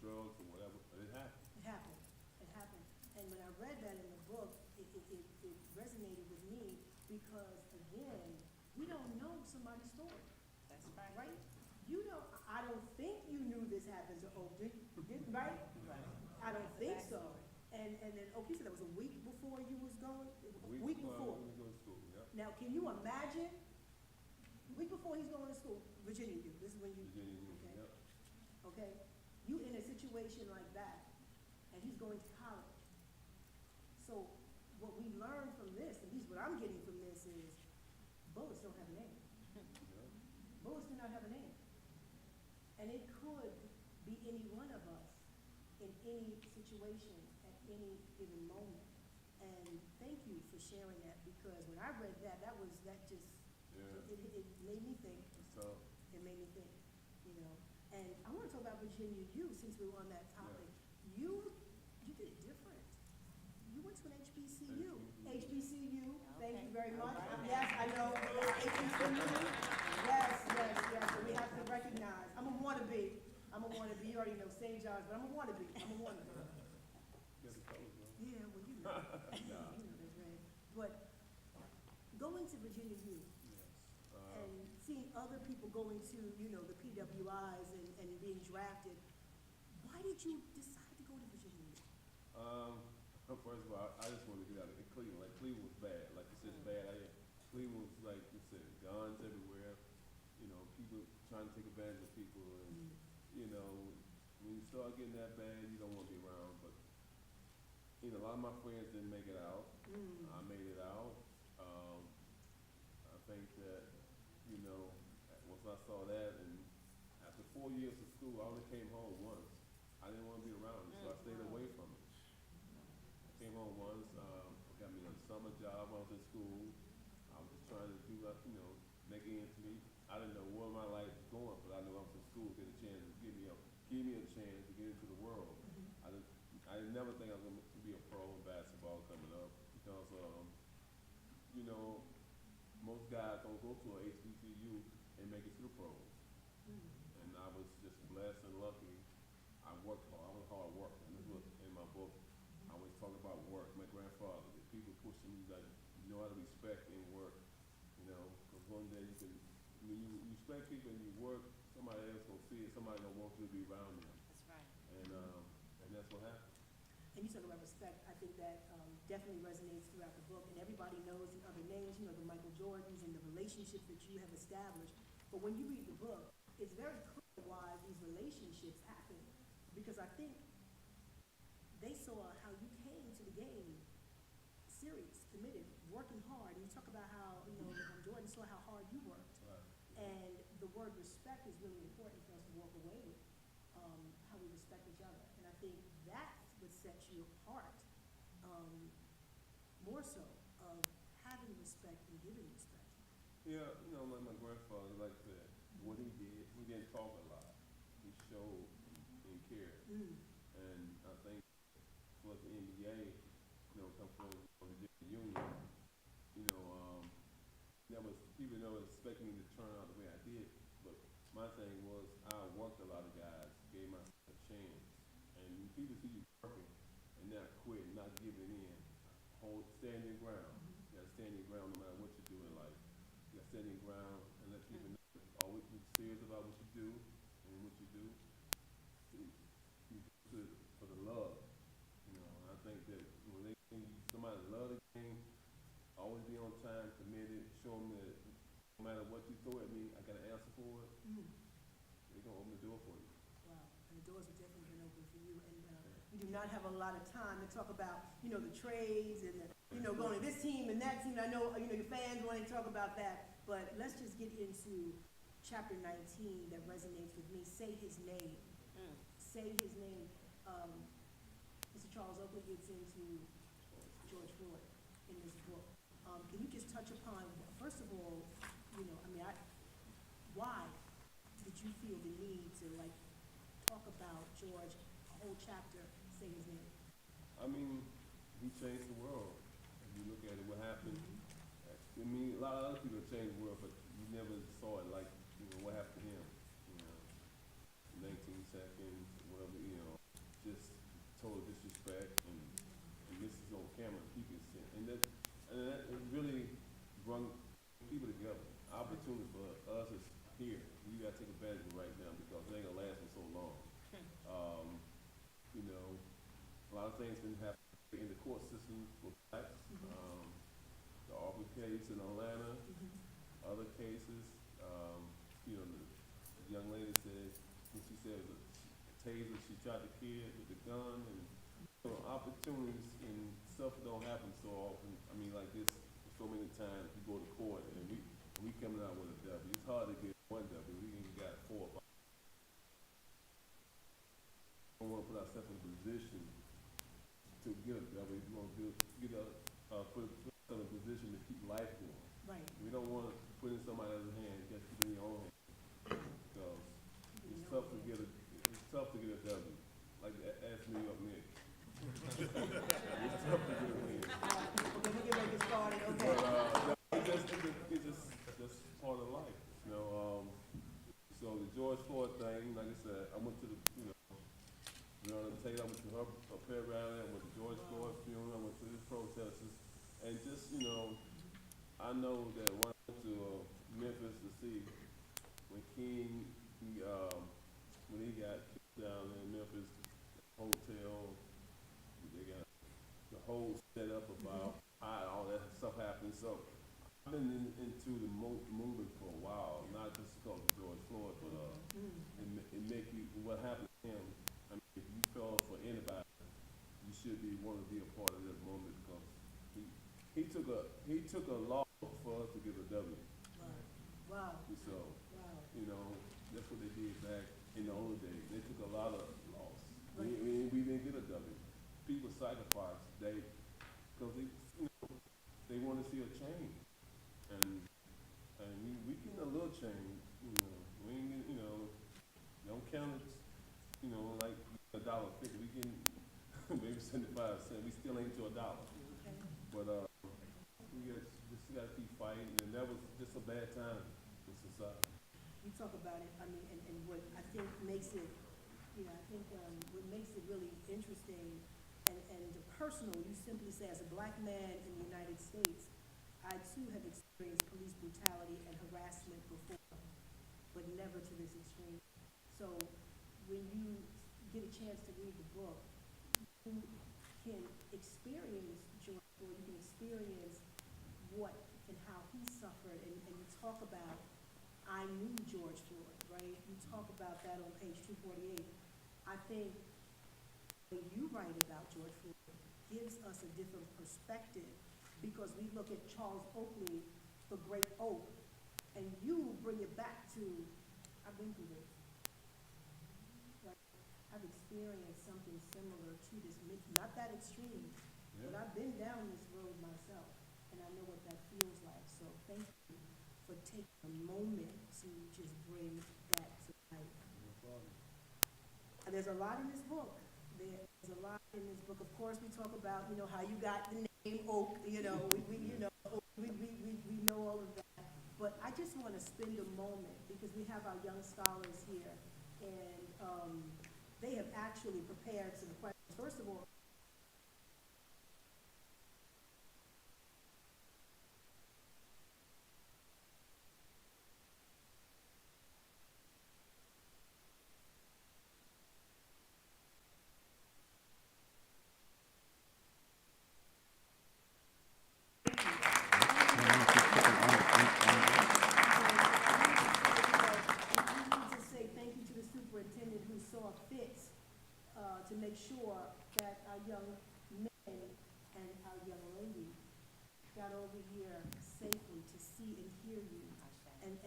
drugs or whatever, but it happened. It happened. It happened. And when I read that in the book, it resonated with me because, again, we don't know somebody's story, That's right. right? You don't, I don't think you knew this happened to Oak, right? Right. I don't That's a think so. backstory. And then Oak, you said that was a week before you was going? Week before. we go to school, yeah. Now, can you imagine, week before he's going to school, Virginia U, this is when you, Virginia Union, okay, yep. okay? You in a situation like that, and he's going to college. So what we learn from this, at least what I'm getting from this is, bullets don't have a name. Yeah. Bullets do not have a name. And it could be any one of us in any situation at any given moment. And thank you for sharing that, because when I read that, that just, Yeah. it made me think. It's tough. It made me think, you know. And I want to talk about Virginia U, since we were on that topic. You did it different. You went to an HBCU. HBCU, thank you very much. All right. Yes, I know, HBCU. Yes, so we have to recognize. I'm a wannabe. You already know St. John's, but I'm a wannabe. Get the colors, bro. Yeah, well, you know. Nah. You know that's right. But going to Virginia U Yes. and seeing other people going to, the PWIs and being drafted, why did you decide to go to Virginia U? First of all, I just wanted to get out of Cleveland. Like, Cleveland was bad. Like you said, it's bad out here. Cleveland was, like you said, guns everywhere. People trying to take advantage of people. And, when you start getting that bad, you don't want to be around. But, a lot of my friends didn't make it out. I made it out. I think that, once I saw that, and after 4 years of school, I only came home once. I didn't want to be around it, so I stayed away from it. Came home once, got me a summer job while I was in school. I was just trying to do, make ends meet. I didn't know where my life was going, but I knew I was in school, get a chance to give me a chance to get into the world. I didn't never think I was going to be a pro in basketball coming up because, most guys don't go to a HBCU and make it to the pros. And I was just blessed and lucky. I worked hard. I was a hard worker. And this was in my book. I always talk about work. My grandfather, the people pushing me, like, you know how to respect and work, because one day when you respect people and you work, somebody else gonna see it, somebody gonna want you to be around them. That's right. And that's what happened. And you talk about respect. I think that definitely resonates throughout the book, and everybody knows the other names, the Michael Jordans and the relationships that you have established. But when you read the book, it's very clear why these relationships happen, because I think they saw how you came to the game serious, committed, working hard. And you talk about how, Jordan saw how hard you worked. Right. And the word respect is really important for us to walk away with, how we respect each other. And I think that's what sets you apart, more so, of having respect and giving respect. Yeah, like my grandfather, like I said, what he did, he didn't talk a lot. He showed and cared. And I think for the NBA, come from the union, people never expected me to turn out the way I did. But my thing was, I worked a lot of guys, gave myself a chance. And when people see you working and not quitting, not giving in, stand your ground. You gotta stand your ground no matter what you do in life. You gotta stand your ground and let people know. Always be serious about what you do and what you do. You do it for the love. And I think that when somebody love the game, always be on time, committed, show them that no matter what you throw at me, I got an answer for it. They're gonna open the door for you. Wow, and the doors have definitely been open for you. And we do not have a lot of time to talk about, the trades and going to this team and that team. I know, your fans want to talk about that, but let's just get into chapter 19 that resonates with me. Say his name. Say his name. Mr. Charles Oakley gets into George Floyd in this book. Can you just touch upon, first of all, why did you feel the need to talk about George, a whole chapter, say his name? He changed the world. If you look at it, what happened, a lot of other people changed the world, but you never saw it like, what happened to him, 19 seconds, whatever, lot of things can happen in the court system for blacks. The Aubrey case in Atlanta, other cases, you know, the young lady said, when she said the taser, she shot the kid with the gun, and you know, opportunities and stuff don't happen so often. I mean, like this, so many times we go to court and we coming out with a W. It's hard to get one W. We ain't got 4 or 5. We don't want to put ourselves in a position to get a W. We want to put ourselves in a position to keep life going. Right. We don't want to put in somebody else's hand, just keep it in your own hand. Because it's tough to get a W. Like ask New York Knicks. It's tough to get a win. Okay, we get ready to get started, okay. But it's just part of life, you know. So the George Floyd thing, like I said, I went to the, you know, Breonna Taylor, I went to her prayer rally, I went to George Floyd funeral, I went to the protesters, and just, you know, I know that when I went to Memphis to see when King, when he got killed down in Memphis, the hotel, they got the whole setup about how all that stuff happened. So I've been into the movement for a while, not just because of George Floyd, but it make you, what happened to him, I mean, if you fell for anybody, you should want to be a part of this moment, because he took a loss for us to get a W. Wow. So, you know, that's what they did back in the old days. They took a lot of loss. Right. We didn't get a W. People sacrificed, because they want to see a change. And we getting a little change, you know. We ain't getting, you know, don't count it, you know, like $1.50. We getting maybe 75 cents. We still ain't to $1. Okay. But we just got to keep fighting, and that was just a bad time in society. You talk about it, I mean, and what I think makes it, you know, I think what makes it really interesting and personal, you simply say, as a black man in the United States, I too have experienced police brutality and harassment before, but never to this extreme. So when you get a chance to read the book, you can experience George Floyd, you can experience what and how he suffered, and you talk about, I knew George Floyd, right? You talk about that on page 248. I think when you write about George Floyd gives us a different perspective, because we look at Charles Oakley, the great oak, and you bring it back to, I've been through this. Right? I've experienced something similar to this, not that extreme, but I've been down this road myself, and I know what that feels like. So thank you for taking a moment to just bring that to light. No problem. There's a lot in this book. There's a lot in this book. Of course, we talk about, you know, how you got the name Oak, you know, we know all of that. But I just want to spend a moment, because we have our young scholars here, and they have actually prepared some questions. First of all, who saw fit to make sure that our young men and our young lady got over here safely to see and hear you and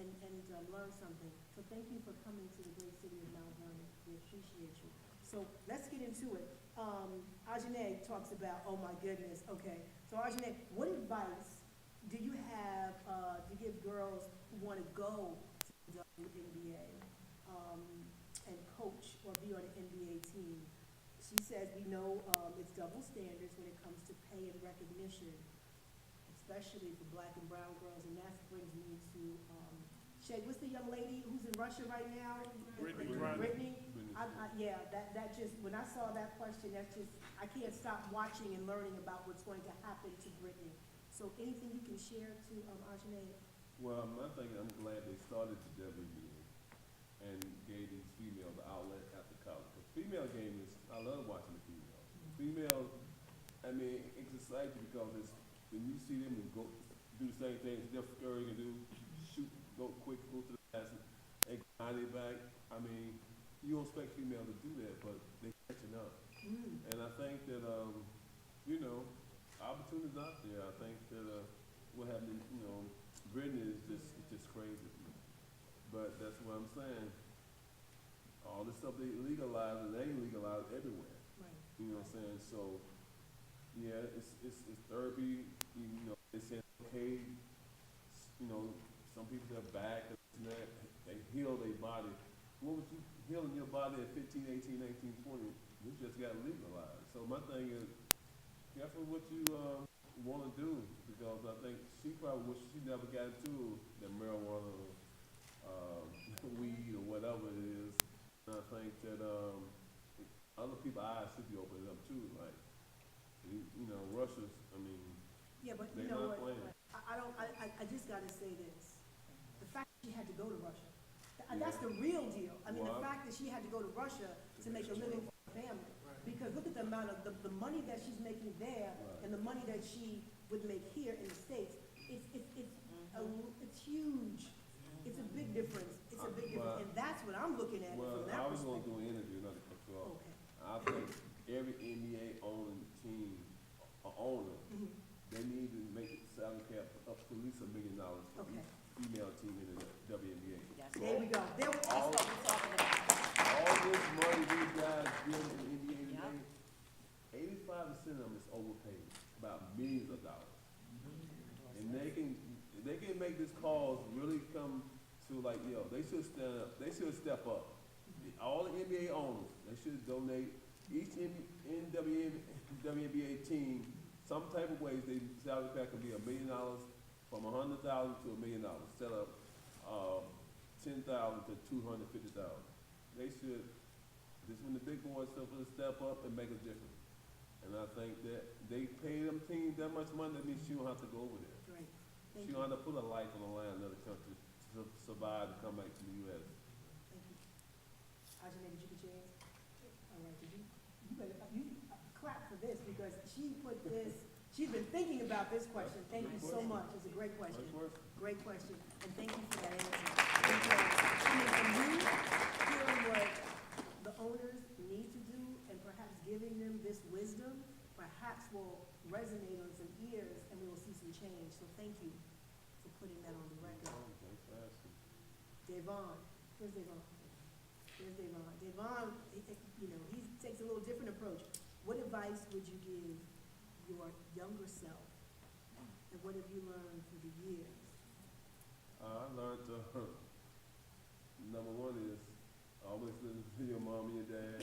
learn something. So thank you for coming to the great city of Mount Vernon. We appreciate you. So let's get into it. Ajane talks about, oh my goodness, okay. So Ajane, what advice do you have to give girls who want to go to the WNBA? And coach or be on an NBA team? She says we know it's double standards when it comes to pay and recognition, especially for black and brown girls, and that brings me to Shay, what's the young lady who's in Russia right now? Brittany. Yeah, that just, when I saw that question, that's just, I can't stop watching and learning about what's going to happen to Brittany. So anything you can share to Ajane? Well, my thing, I'm glad they started the WNBA and gave these females an outlet after college. Because female game is, I love watching the females. Female excites you because it's, when you see them and go, do the same thing Steph Curry can do, shoot, go quick, go to the basket, and grind it back. I mean, you don't expect female to do that, but they catching up. And I think that, you know, opportunities out there. I think that, what happened, you know, Brittany is just crazy. But that's what I'm saying. All this stuff they legalize, and they ain't legalized everywhere. Right. You know what I'm saying? So, yeah, it's therapy. You know, they say okay. You know, some people their back and that they heal their body. What was you healing your body at 15, 18, 19, 20? You just got legalized. So my thing is, careful what you want to do, because I think she probably wish she never got into the marijuana, weed or whatever it is. And I think that other people's eyes should be opening up too. Like, you know, Russia's, I mean, Yeah, but they you know not what, playing. I just gotta say this. The fact that she had to go to Russia, Yeah. that's the real deal. I mean, the Well, fact that she had to go to Russia to make a living for her family. Because look at the amount of, the money that she's making there Right. and the money that she would make here in the States, it's huge. It's a big difference. It's a big difference. And that's what I'm looking at Well, from that I was gonna perspective. do an interview, not to cut you off. Okay. I think every NBA owning team, owner, they need to make it salary cap up to at least $1 million for Okay. each female team in the WNBA. There we go. There we All, go. all this money these guys give in the NBA Yep. today, 85% of them is overpaid, about millions of dollars. And they can make this cause really come to like, yo, they should stand up, they should step up. All the NBA owners, they should donate each WNBA team some type of ways. They salary cap can be $1 million, from $100,000 to $1 million, instead of 10,000 to 250,000. They should. This when the big boys step up and make a difference. And I think that they pay them teams that much money, that means she don't have to go over there. Great. Thank She you. don't have to put her life on the line in another country to survive and come back to the U.S. Thank you. Ajane, did you get yours? All right, did you better, clap for this, because she put this, she's been thinking about this question. Thank you so much. It's a great question. Great question, and thank you for that answer. Because, I mean, from you, hearing what the owners need to do, and perhaps giving them this wisdom, perhaps will resonate on some ears, and we will see some change. So thank you for putting that on the record. Thanks for asking. Devon, where's Devon? There's Devon. Devon, you know, he takes a little different approach. What advice would you give your younger self? And what have you learned through the years? I learned number one is always listen to your mom and your dad.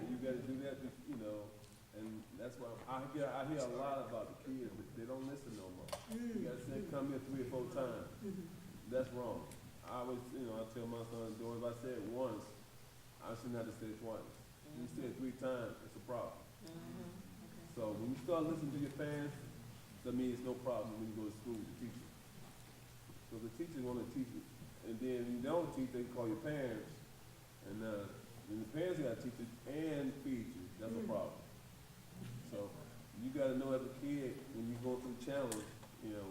And you gotta do that, you know, and that's why I hear a lot about the kids, but they don't listen no more. You gotta say, come here 3 or 4 times. That's wrong. I always, you know, I tell my son, if I say it once, I shouldn't have to say it twice. When you say it 3 times, it's a problem. Okay. So when you start listening to your parents, that means it's no problem when you go to school with the teacher. So the teacher want to teach you, and then when you don't teach, they call your parents, and then the parents got to teach you and feed you. That's a problem. So you got to know as a kid, when you go through challenge, you know,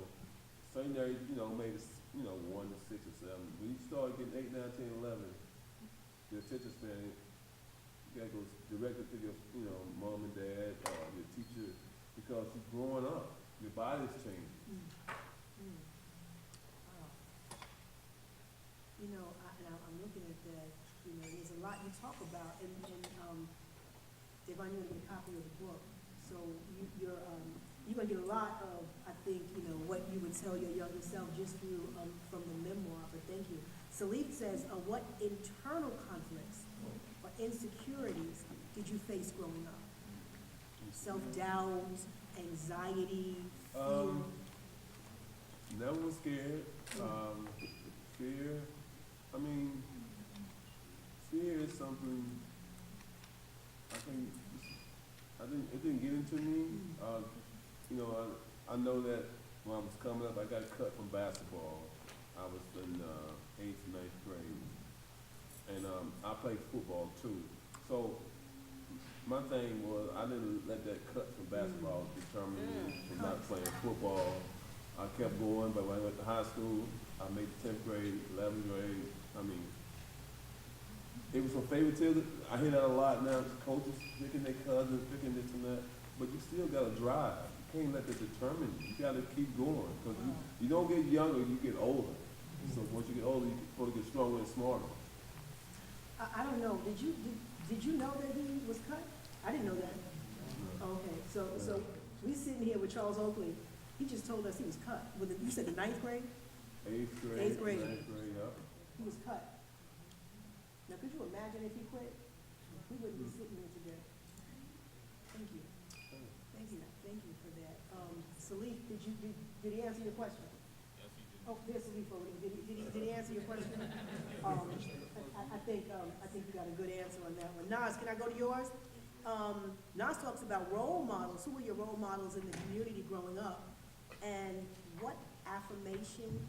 certain areas, you know, maybe, you know, 1 to 6 or 7. When you start getting 8, 9, 10, 11, the attention span, you got to go directly to your, you know, mom and dad, your teacher, because you're growing up. Your body's changing. Wow. You know, I'm looking at that, you know, there's a lot you talk about, and Devon, you're gonna get a copy of the book, so you're gonna get a lot of, I think, you know, what you would tell your younger self just through, from the memoir, but thank you. Salif says, what internal conflicts or insecurities did you face growing up? Self-doubt, anxiety, fear? Never was scared. Fear, I mean, fear is something, it didn't get into me. You know, I know that when I was coming up, I got cut from basketball. I was in 8th, 9th grade. And I played football too. So my thing was, I didn't let that cut from basketball determine me from not playing football. I kept going, but when I went to high school, I made the 10th grade, 11th grade. I mean, it was some favoritism. I hear that a lot now. Coaches picking their cousins, picking this and that. But you still got to drive. You can't let that determine you. You got to keep going. Because you don't get younger, you get older. So once you get older, you're supposed to get stronger and smarter. I don't know, did you know that he was cut? I didn't know that. Okay, so we sitting here with Charles Oakley, he just told us he was cut. You said the 9th grade? 8th grade. 8th grade. 9th grade, yeah. He was cut. Now, could you imagine if he quit? We wouldn't be sitting here today. Thank you. Thank you for that. Salif, did he answer your question? Yes, he did. Oh, there's Salif over there. Did he answer your question? I think you got a good answer on that one. Nas, can I go to yours? Nas talks about role models. Who were your role models in the community growing up? And what affirmations,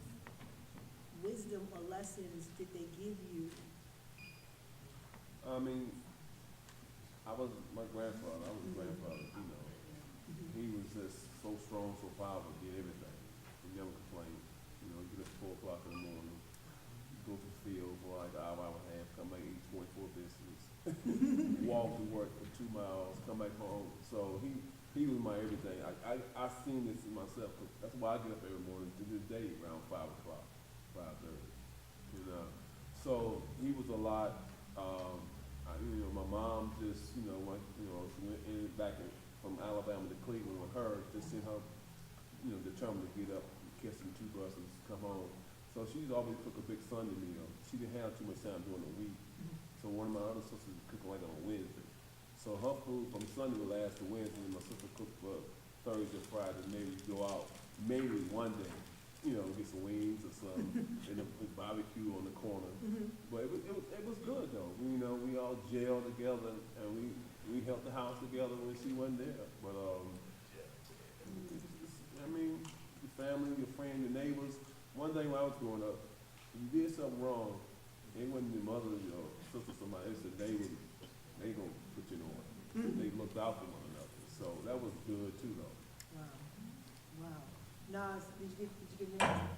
wisdom, or lessons did they give you? I mean, my grandfather, I was a grandfather, you know. He was just so strong, so powerful, did everything. He never complained. You know, he get up at 4 o'clock in the morning, go to the field for like an hour, hour and a half, come back, eat 24 biscuits, walk to work for 2 miles, come back home. So he was my everything. I seen this in myself, 'cause that's why I get up every morning to this day around 5 o'clock, 5:30. You know, so he was a lot. You know, my mom just, you know, she went in back from Alabama to Cleveland with her, just seeing her, you know, determined to get up, catch some 2 buses, come home. So she's always cook a big Sunday meal. She didn't have too much time during the week. So one of my other sisters would cook like on a Wednesday. So her food from Sunday would last to Wednesday, and my sister cooked for Thursday, Friday, maybe go out, maybe one day, you know, get some wings or something, and a barbecue on the corner. But it was good though. You know, we all gelled together, and we helped the house together when she wasn't there. But I mean, your family, your friends, your neighbors. One thing when I was growing up, if you did something wrong, it wasn't your mother, your sister, somebody. It said they gonna put you in order. They looked out for one another. So that was good too though. Wow. Nas, did you get an answer?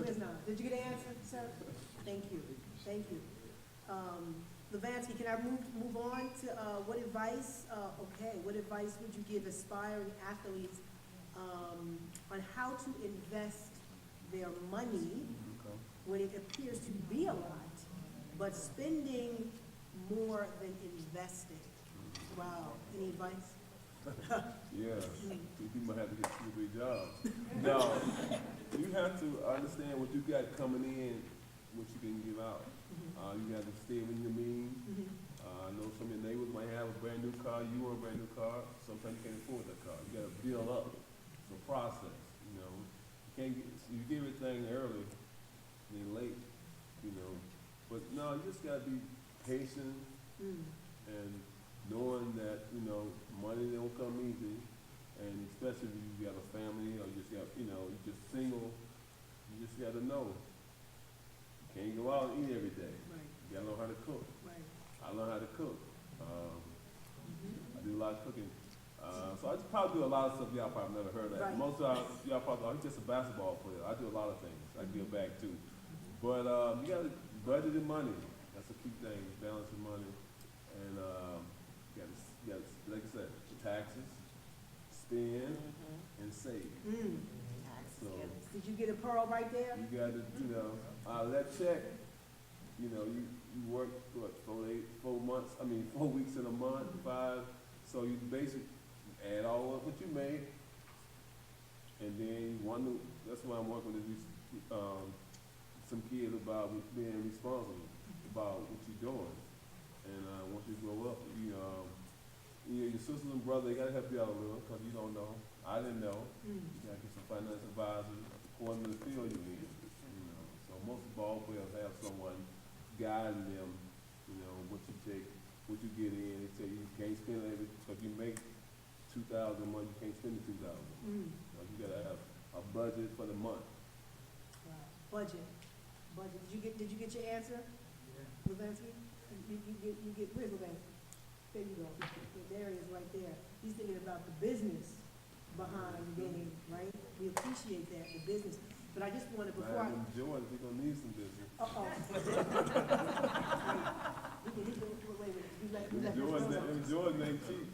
Where's Nas? Did you get an answer, sir? Thank you. Levansky, can I move on to what advice would you give aspiring athletes on how to invest their money when it appears to be a lot, but spending more than investing? Wow. Any advice? Yeah, you might have to get 2 or 3 jobs. No, you have to understand what you got coming in, what you can give out. You got to stay within your means. I know some of your neighbors might have a brand new car. You want a brand new car. Sometimes you can't afford that car. You got to build up. It's a process. You know, you give everything early, then late. You know, but no, you just got to be patient and knowing that, you know, money don't come easy, and especially if you got a family or you just got, you know, you're just single, you just got to know. You can't go out and eat every day. Right. You got to learn how to cook. Right. I learned how to cook. I do a lot of cooking. So I just probably do a lot of stuff y'all probably never heard of. Right. Most of y'all probably, I'm just a basketball player. I do a lot of things. I give back too. But you got to budget your money. That's a key thing, balance your money. And you got, like I said, taxes, spend, and save. So Did you get a pearl right there? you got to, you know, that check, you know, you work, what, 4 weeks in a month, 5, so you basically add all up what you made, and then that's why I'm working with some kids about being responsible about what you're doing. And once you grow up, your sisters and brothers, they gotta help you out a little, cause you don't know. I didn't know. You gotta get some financial advisors according to the field you're in. You know, so most ball players have someone guiding them. You know, what you take, what you get in. They tell you can't spend everything. So if you make $2,000 a month, you can't spend the $2,000. So you gotta have a budget for the month. Wow. Budget. Did you get your answer, Levansky? You get, where's Levansky? There you go. he's thinking about the business behind the game, right? We appreciate that, the business. But I just wanted, before I. Jordan, we're gonna need some business. Uh-oh. Wait, you let Jordan ain't cheap.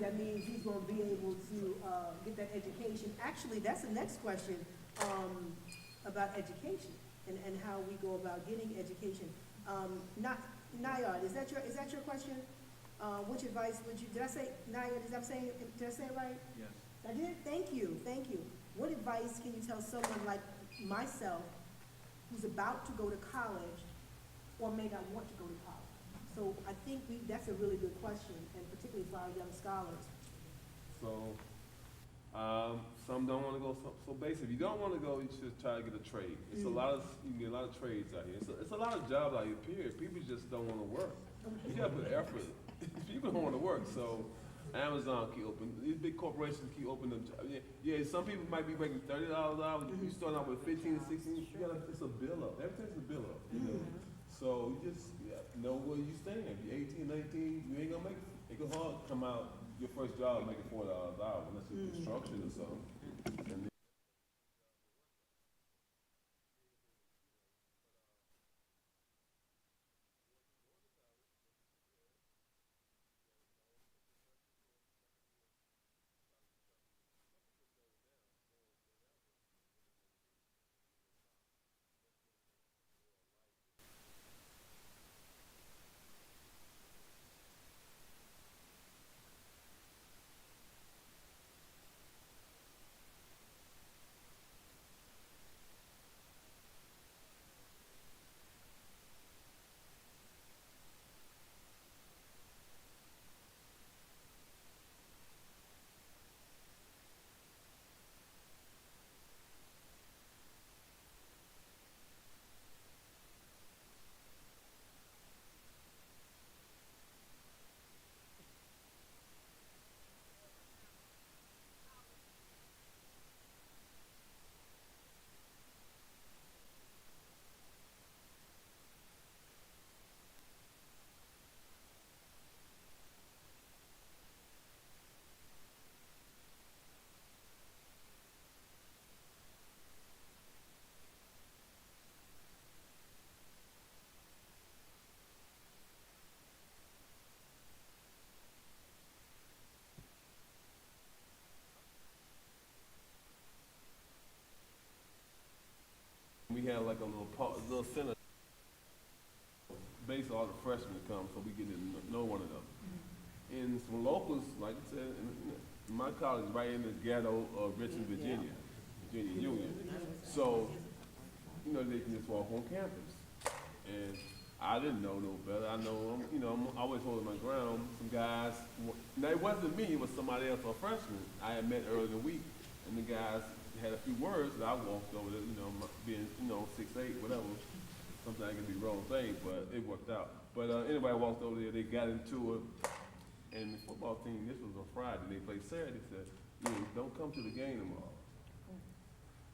That means he's gonna be able to, get that education. Actually, that's the next question, about education and how we go about getting education. Nayard, is that your question? Which advice would you, did I say, Nayard, did I say it right? Yes. I did? Thank you. What advice can you tell someone like myself who's about to go to college or may not want to go to college? So I think that's a really good question, and particularly for our young scholars. So, some don't wanna go, so basically, if you don't wanna go, you should try to get a trade. It's a lot of, you can get a lot of trades out here. It's a lot of jobs out here, period. People just don't wanna work. You gotta put effort. People don't wanna work, so Amazon keep open, these big corporations keep opening them. Yeah, some people might be making $30 an hour. You start out with 15, 16, it's a bill up. Everything's a bill up, you know? So you just know where you stand. If you're 18, 19, you ain't gonna make it. It go hard to come out your first job making $4 an hour unless it's construction or something. And we had like a little center. Basically, all the freshmen come, so we get to know one of them. And some locals, like I said, in my college right in the ghetto of Richmond, Virginia Union. So, you know, they can just walk on campus. And I didn't know no better. I know, I'm always holding my ground. Some guys, now it wasn't me, it was somebody else, a freshman I had met earlier in the week. And the guys had a few words that I walked over there, being, 6'8", whatever. Sometimes it can be the wrong thing, but it worked out. But anyway, I walked over there, they got into it. And the football team, this was on Friday, they played Saturday, said, don't come to the game tomorrow.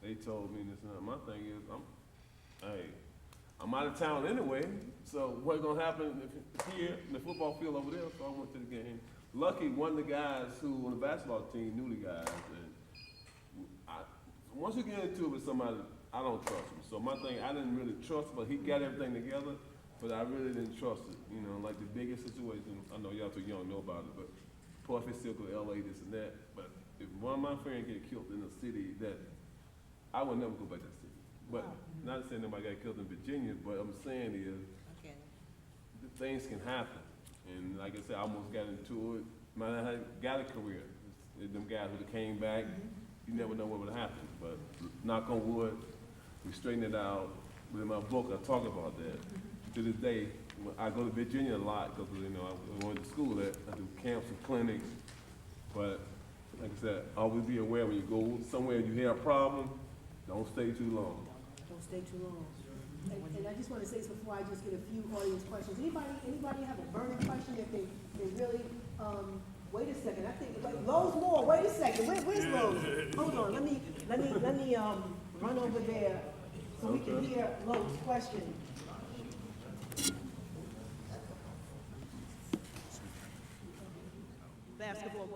They told me this, my thing is, I'm out of town anyway, so what's gonna happen here in the football field over there? So I went to the game. Lucky, one of the guys who on the basketball team knew the guys, and once you get into it with somebody, I don't trust him. So my thing, I didn't really trust him, but he got everything together, but I really didn't trust it. Like the biggest situation, I know y'all too young to know about it, but Puffy still go to LA, this and that. But if one of my friends get killed in a city that, I would never go back to that city. But not saying nobody got killed in Virginia, but I'm saying is, things can happen. And like I said, I almost got into it. Might not have got a career. It's them guys who came back, you never know what would happen. But knock on wood, we straightened it out. With my book, I talk about that. To this day, I go to Virginia a lot because I went to school there. I do camps and clinics. But like I said, always be aware when you go somewhere and you hear a problem, don't stay too long. Don't stay too long. And I just want to say this before I just get a few audience questions. Anybody have a burning question that they really, wait a second, I think, Lowe's more, wait a second, where's Lowe's? Hold on, let me run over there so we can hear Lowe's question.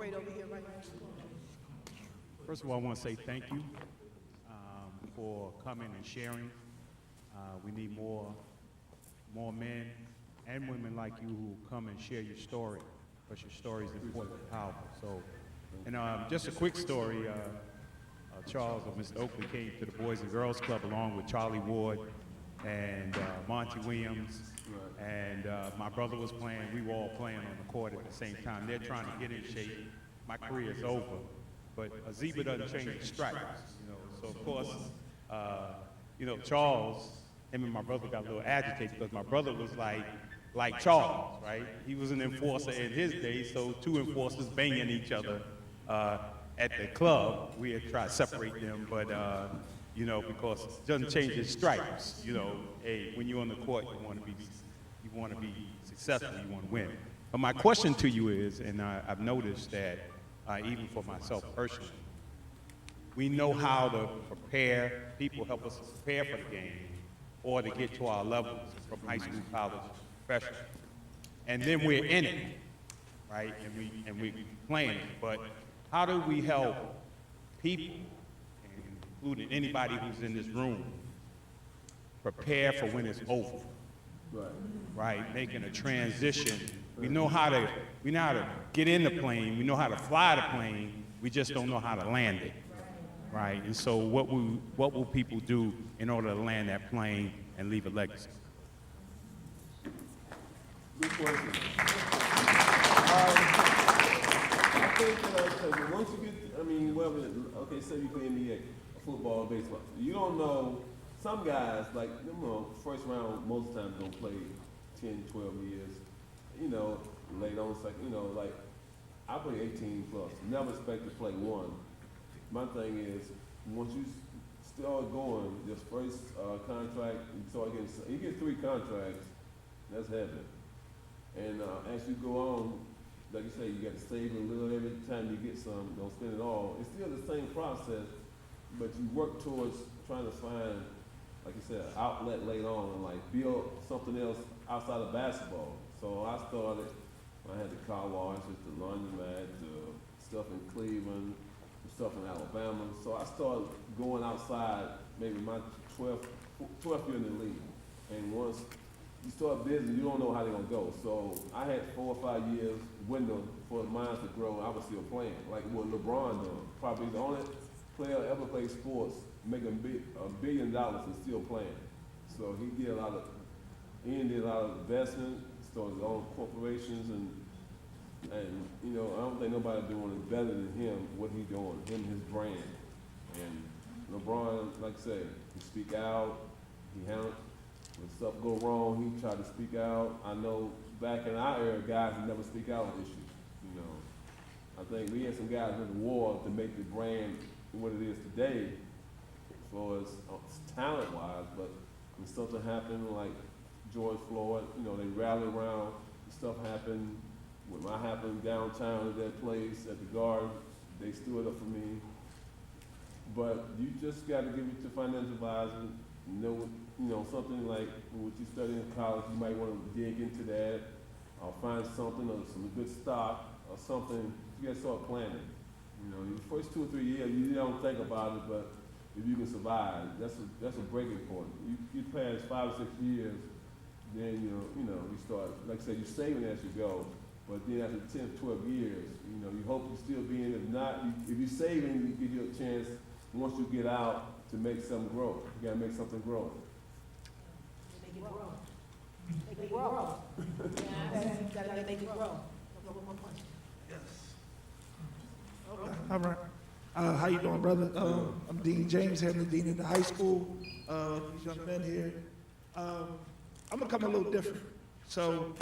right over here, right now. First of all, I want to say thank you for coming and sharing. We need more men and women like you who come and share your story, because your story is important and powerful. So, and just a quick story. Charles or Mr. Oakley came to the Boys and Girls Club along with Charlie Ward and Monty Williams, and my brother was playing. We were all playing on the court at the same time. They're trying to get in shape. My career is over, but a zebra doesn't change the stripes, you know. So of course, you know, Charles, him and my brother got a little agitated because my brother was like Charles, right? He was an enforcer in his day, so two enforcers banging each other at the club. We had tried to separate them, but you know, because it doesn't change his stripes. You know, hey, when you're on the court, you want to be successful, you want to win. But my question to you is, and I've noticed that even for myself personally, we know how to prepare. People help us prepare for the game or to get to our levels from high school, college, professional. And then we're in it, right? And we playing it. But how do we help people, including anybody who's in this room, prepare for when it's over? Right? Making a transition. We know how to get in the plane. We know how to fly the plane. We just don't know how to land it. Right? And so what will people do in order to land that plane and leave a legacy? Good question. I think once you get, I mean, whether, okay, say you play NBA, football, baseball, you don't know, some guys, like, you know, first round, most of the time don't play 10, 12 years, you know, late on, second, you know, like, I play 18 plus, never expect to play one. My thing is, once you start going, this first contract, you get 3 contracts, that's heaven. And as you go on, like you say, you got to save a little every time you get some, don't spend it all. It's still the same process, but you work towards trying to find, like you said, an outlet later on and like build something else outside of basketball. So I started, I had the car washes, the laundromat, the stuff in Cleveland, the stuff in Alabama. So I started going outside maybe my 12th year in the league. And once you start business, you don't know how they're gonna go. So I had 4 or 5 years window for mine to grow, and I was still playing. Like what LeBron done, probably the only player ever played sports, making $1 billion and still playing. So he did a lot of investment, started his own corporations, and you know, I don't think nobody doing it better than him, what he doing, him, his brand. And LeBron, like I say, he speak out, he handled. When stuff go wrong, he tried to speak out. I know back in our era, guys would never speak out on issues. You know, I think we had some guys in the war to make the brand what it is today, as far as talent-wise. But when something happened, like George Floyd, you know, they rallied around. Stuff happened. When I happened downtown at that place at the Garden, they stood up for me. But you just got to give it to financial advisor. You know, something like what you study in college, you might want to dig into that, or find something, or some good stock, or something. You got to start planning. You know, the first 2 or 3 years, you don't think about it, but if you can survive, that's a breaking point. You pass 5 or 6 years, then you know, you start, like I said, you're saving as you go. But then after 10, 12 years, you know, you hope you still be in. If not, if you're saving, you give you a chance once you get out to make something grow. You got to make something grow. Make it grow. Make it grow. Yeah, you gotta make it grow. One more question. All right. How you doing, brother? I'm Dean James, head of the Dean of the high school. These young men here. I'm gonna come a little different. So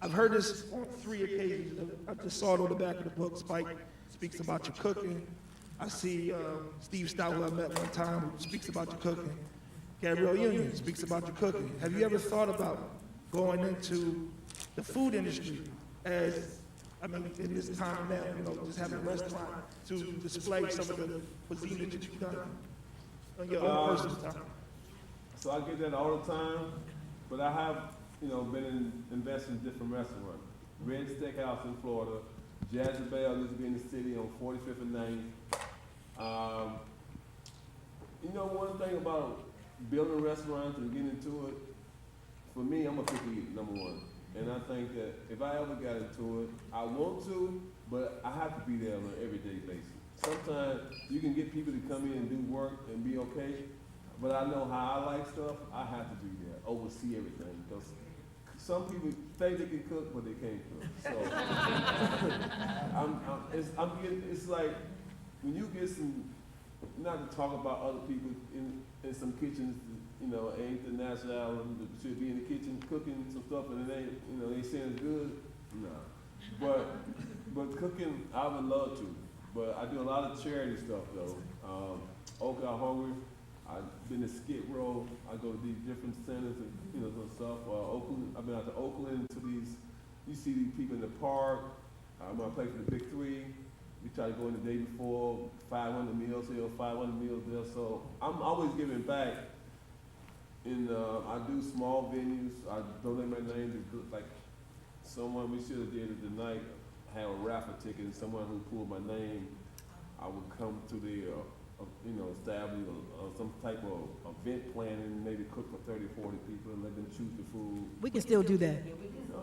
I've heard this on 3 occasions. I just saw it on the back of the book. Spike speaks about your cooking. I see Steve Stout, who I met one time, who speaks about your cooking. Gabrielle Union speaks about your cooking. Have you ever thought about going into the food industry as, I mean, in this time now, you know, just having a restaurant to display some of the cuisine that you've done on your own personal time? So I get that all the time, but I have, you know, been investing in different restaurants. Red Steakhouse in Florida, Jezebel used to be in the city on 45th and 9th. You know, one thing about building restaurants and getting into it, for me, I'm a picky eater, number one. And I think that if I ever got into it, I want to, but I have to be there on an everyday basis. Sometimes you can get people to come in and do work and be okay, but I know how I like stuff, I have to be there, oversee everything. Because some people think they can cook, but they can't cook. So it's like when you get some, not to talk about other people in some kitchens, you know, ain't the national, should be in the kitchen cooking some stuff and it ain't, you know, they saying it's good. Nah. But cooking, I would love to. But I do a lot of charity stuff though. Oakley Hungry, I've been to Skid Row. I go to these different centers and, you know, some stuff. Oakland, I've been out to Oakland to these, you see these people in the park. I play for the Big Three. We try to go in the day before, 500 meals here, 500 meals there. So I'm always giving back. And I do small venues. I donate my name to like someone we should have did it tonight. Have a raffle ticket and someone who pulled my name, I would come to the, you know, establish some type of event planning, maybe cook for 30, 40 people and let them choose the food. We can still do that.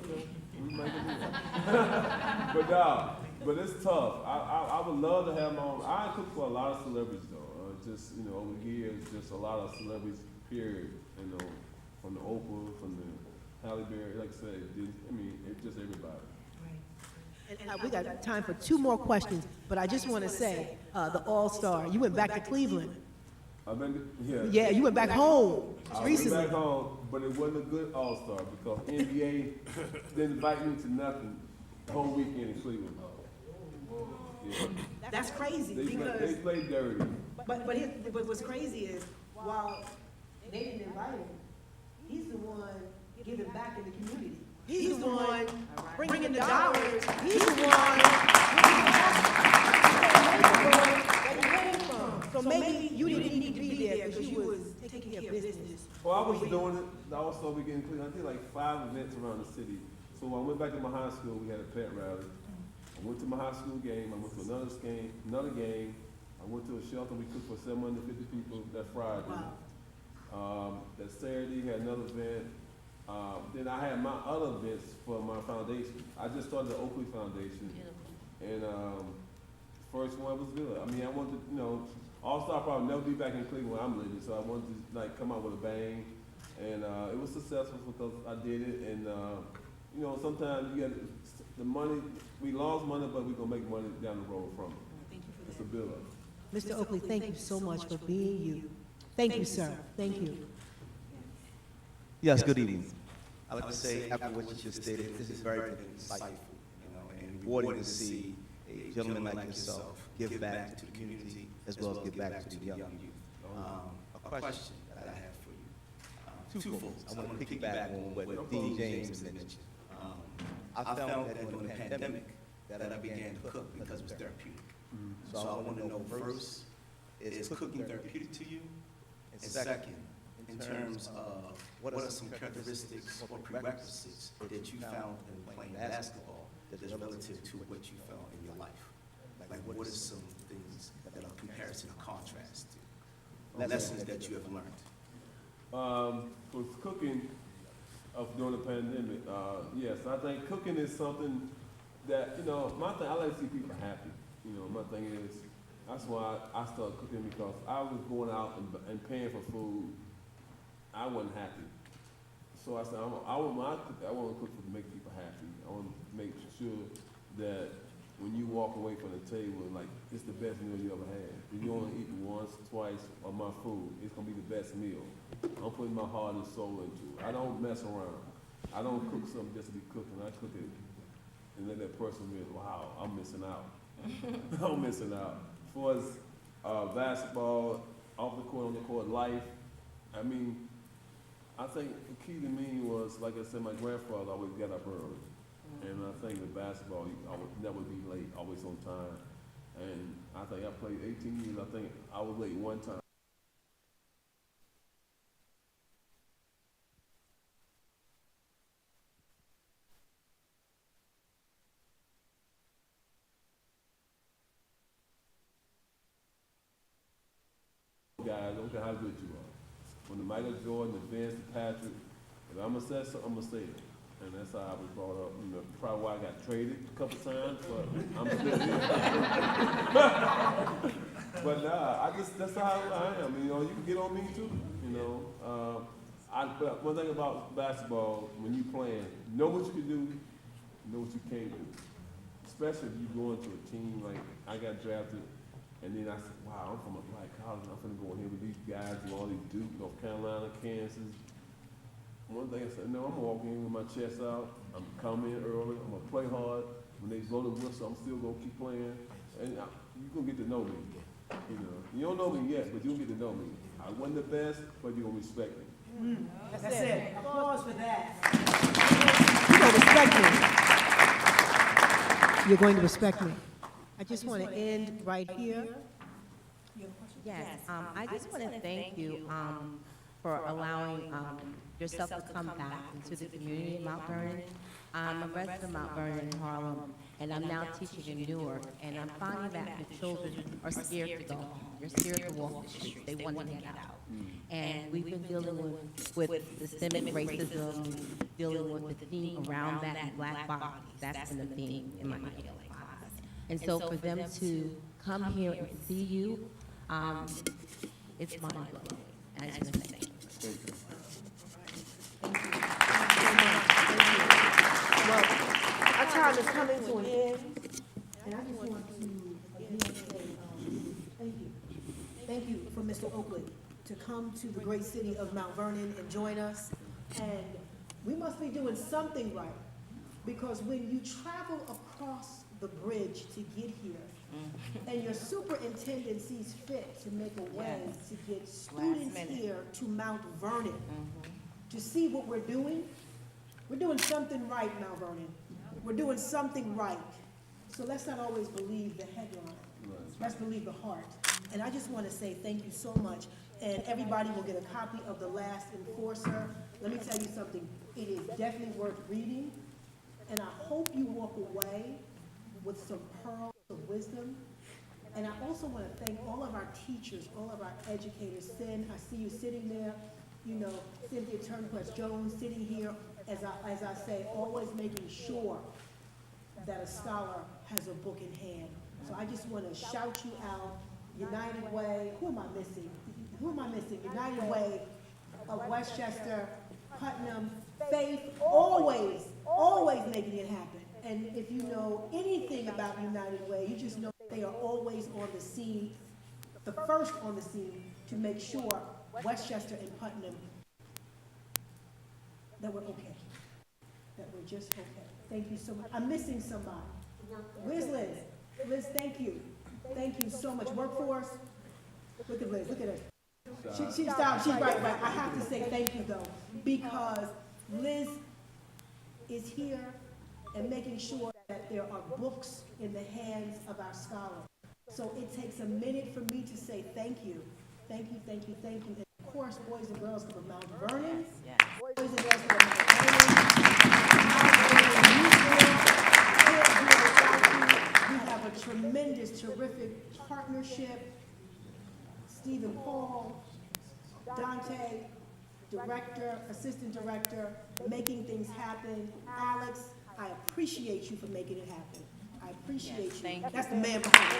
Okay. We might do that. But it's tough. I would love to have my own. I cook for a lot of celebrities though. Just, you know, over the years, just a lot of celebrities, period. You know, from the Oprah, from the Halle Berry, like I said, I mean, it's just everybody. And we got time for 2 more questions, but I just want to say, the All-Star, you went back to Cleveland. I've been, yeah. Yeah, you went back home I recently. went back home, but it wasn't a good All-Star because NBA didn't invite me to nothing the whole weekend in Cleveland. Yeah. That's crazy They because, played dirty. but what's crazy is, while they didn't invite him, he's the one giving back in the community. He's the one bringing the dollars. He's the one that you came from. So maybe you didn't need to be there because you was taking care of business. Well, I was doing it the All-Star weekend in Cleveland. I did like 5 events around the city. So when I went back to my high school, we had a pet rally. I went to my high school game. I went to another game. I went to a shelter. We cooked for 750 people that Friday. Wow. That Saturday, had another event. Then I had my other events for my foundation. I just started the Oakley Foundation. And first one was good. I mean, I wanted to, you know, All-Star probably never be back in Cleveland where I'm living, so I wanted to like come out with a bang. And it was successful because I did it. And you know, sometimes you get the money, we lost money, but we're gonna make money down the road from it. Thank you for It's a build-up. Mr. Oakley, thank you so much for being you. Thank you, sir. Thank you. Yes, good evening. I'd like to say, after what you just stated, this is very insightful, you know, and rewarding to see a gentleman like yourself give back to the community as well as give back to the young youth. A question that I have for you, twofold. I want to piggyback on what Dean James mentioned. I found that during the pandemic that I began to cook because it was therapeutic. So I want to know first, is cooking therapeutic to you? And second, in terms of what are some characteristics or prerequisites that you found in playing basketball that is relative to what you found in your life? Like what are some things that are comparison or contrast to lessons that you have learned? For cooking during the pandemic, yes, I think cooking is something that, you know, my thing, I like to see people happy. You know, my thing is, that's why I started cooking because I was going out and paying for food. I wasn't happy. So I said, when I cook, I want to cook to make people happy. I want to make sure that when you walk away from the table, like, it's the best meal you ever had. If you only eat once, twice of my food, it's going to be the best meal. I'm putting my heart and soul into it. I don't mess around. I don't cook something just to be cooking. I cook it and let that person realize, wow, I'm missing out. I'm missing out. As far as basketball, off the court, on the court, life, I mean, I think the key to me was, like I said, my grandfather always got up early. And I think with basketball, I would never be late, always on time. And I think I played 18 years. I think I was late one time. look at how good you are. When the Michael Jordan, the Vince, the Patrick, if I'm gonna say something, I'm gonna say it. And that's how I was brought up. You know, probably why I got traded a couple times, but I'm still here. But nah, that's how I am. You know, you can get on me too. You know, but one thing about basketball, when you playing, know what you can do, know what you can't do. Especially if you go into a team like I got drafted, and then I said, wow, I'm from a black college. I'm gonna go in here with these guys from all these Duke, North Carolina, Kansas. One thing I said, no, I'm gonna walk in with my chest out. I'm coming in early. I'm gonna play hard. When they blow the whistle, I'm still gonna keep playing. And you're gonna get to know me. You know, you don't know me yet, but you'll get to know me. I wasn't the best, but you're gonna respect me. That's it. Applause for that. You're going to respect me. I just want to end right here. Yes, I just want to thank you for allowing yourself to come back into the community in Mount Vernon. I'm a resident of Mount Vernon in Harlem, and I'm now teaching in Newark, and I'm finding that the children are scared to go home. They're scared to walk the streets. They want to get out. And we've been dealing with systemic racism, dealing with the theme around that in Black bodies. That's been the theme in my ELA class. And so for them to come here and see you, it's mind-blowing. And I just want to thank you. Well, our time is coming to an end, and I just want to again say thank you. Thank you for Mr. Oakley to come to the great city of Mount Vernon and join us. And we must be doing something right, because when you travel across the bridge to get here, and your superintendent sees fit to make a way to get students here to Mount Vernon to see what we're doing something right, Mount Vernon. We're doing something right. So let's not always believe the headline. Let's believe the heart. And I just want to say thank you so much. And everybody will get a copy of The Last Enforcer. Let me tell you something. It is definitely worth reading. And I hope you walk away with some pearls of wisdom. And I also want to thank all of our teachers, all of our educators. Sin, I see you sitting there, you know, Cynthia Turnquest-Jones sitting here, as I say, always making sure that a scholar has a book in hand. So I just want to shout you out. United Way, who am I missing? United Way of Westchester, Putnam, Faith, always making it happen. And if you know anything about United Way, you just know they are always on the scene, the first on the scene, to make sure Westchester and Putnam, that we're okay, that we're just okay. Thank you so much. I'm missing somebody. Where's Liz? Liz, thank you. Thank you so much. Workforce, look at Liz, look at her. She stopped, she's right. I have to say thank you though, because Liz is here and making sure that there are books in the hands of our scholars. So it takes a minute for me to say thank you. Thank you, thank you, thank you. And of course, boys and girls from Mount Vernon. Yes. Boys and girls from Mount Vernon. We have a tremendous, terrific partnership. Stephen Paul, Dante, director, assistant director, making things happen. Alex, I appreciate you for making it happen. I appreciate you. Thank you. That's the man behind the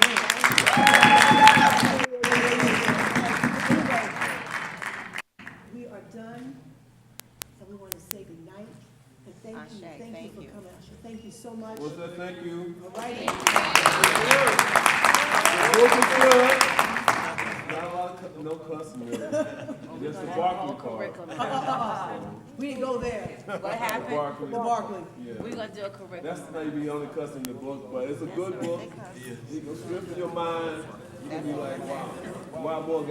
Anyway, we are done, and we want to say goodnight. And thank you for coming. Asha, thank you so much. What's that? Thank you. All righty. Not a lot of no cussing there. Just the Barkley part. We didn't go there. What happened? The Barkley. Yeah. We're going to do a curriculum. That's maybe the only cuss in the book, but it's a good book. You can strip your mind. You can be like, wow, why more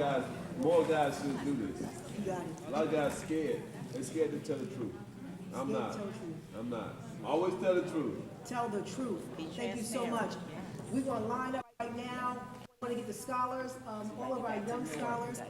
guys should do this. You got it. A lot of guys scared. They're scared to tell the truth. I'm not. I'm not. Always tell the truth. Tell the truth. Thank you so much. We're going to line up right now. We want to get the scholars, all of our young scholars.